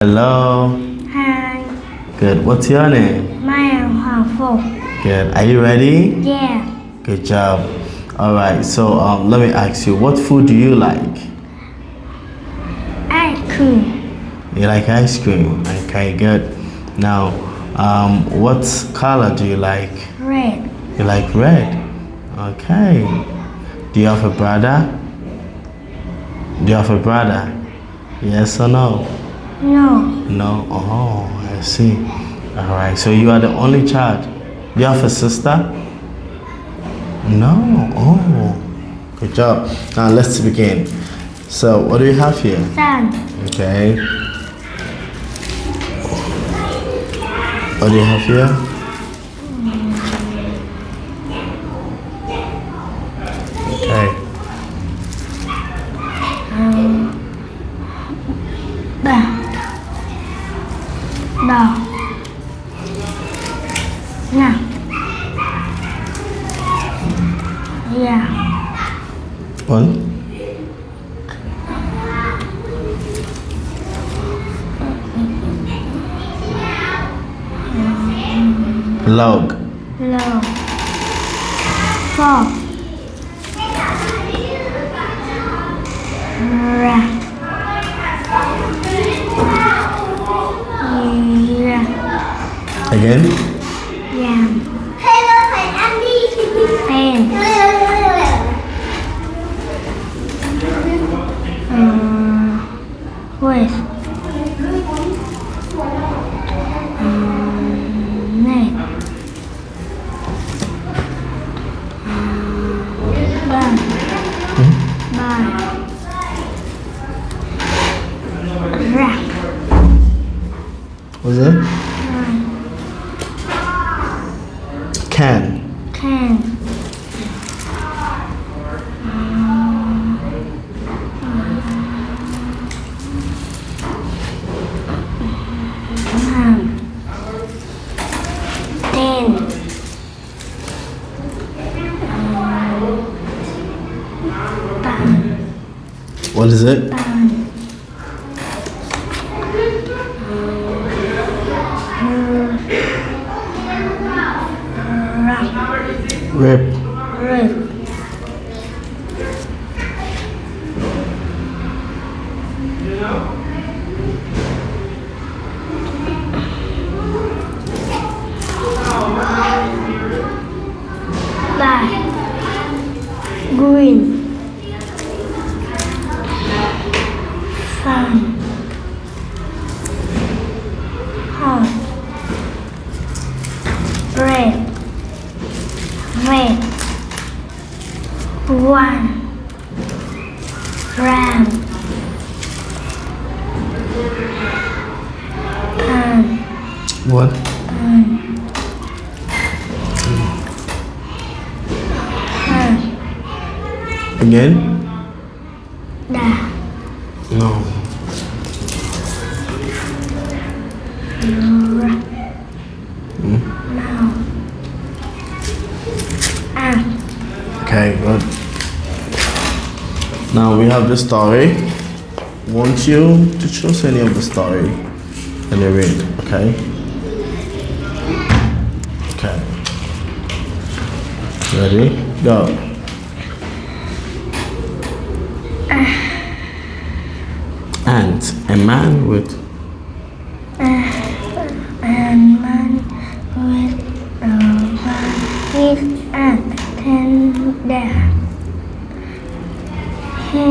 Hello. Hi, Good. What's your name? my name is Hoàng Phúc. Good. Are you ready? Yeah, Good job. All right. So let me ask you, what food do you like? ice cream. You like ice cream? Okay. Good. Now, what color do you like? Red. You like red. Okay. Do you have a brother? Do you have a brother? Yes or no? No, No. Oh, I see. All right. So you are the only child. Do you have a sister? No. Oh, good job. Now let's begin. So what do you have here? sun. Okay. What do you have here? Okay. Đỏ. Nào. Yeah. What? Log. Low. Four. Ra. Yeah. Again? Yam. Pen. With. Net. Bun. Bun. Wrap. What's it? Can. Can. Ten. Bun. What is it? Bun. Rip. Rib. Black. Green. Sun. Hot. Red. Red. One. Ram. Pan. What? Pan. Pan. Again? Da. No. Now. Ah. Okay, good. Now we have the story. Want you to choose any of the story and you read, okay? Okay. Ready? Go. Ant, a man with And man with a one is an tender. He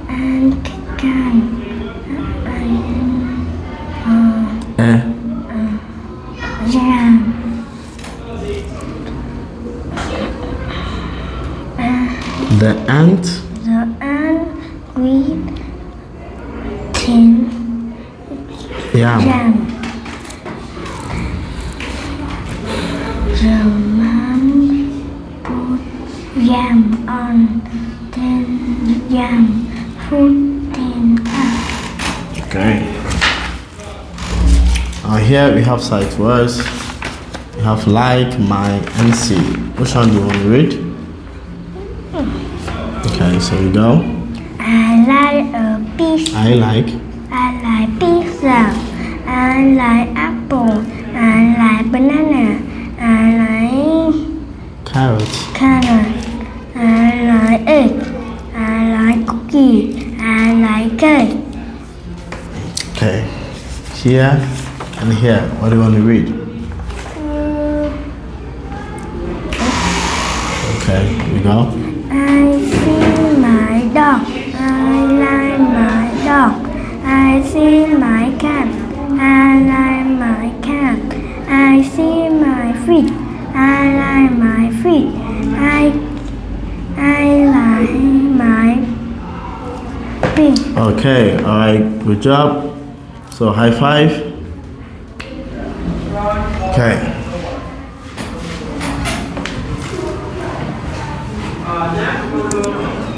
and can jam. the ant The ant with tin yam. jam. The man put jam on tin jam. Put tin up. Okay. Here we have sight words. We have like, my, and see. Which one do you want to read? Okay, so we go. I like a pizza. I like Pizza. I like apple. I like banana. I like carrot. carrot. I like egg. I like cookie. I like cake. Okay. Here and here. What do you want to read? Okay, we go. I see my dog. I like my dog. I see my cat. I like my cat. I see my feet. I like my feet. I like my feet. Okay, alright, good job. So high five. Okay.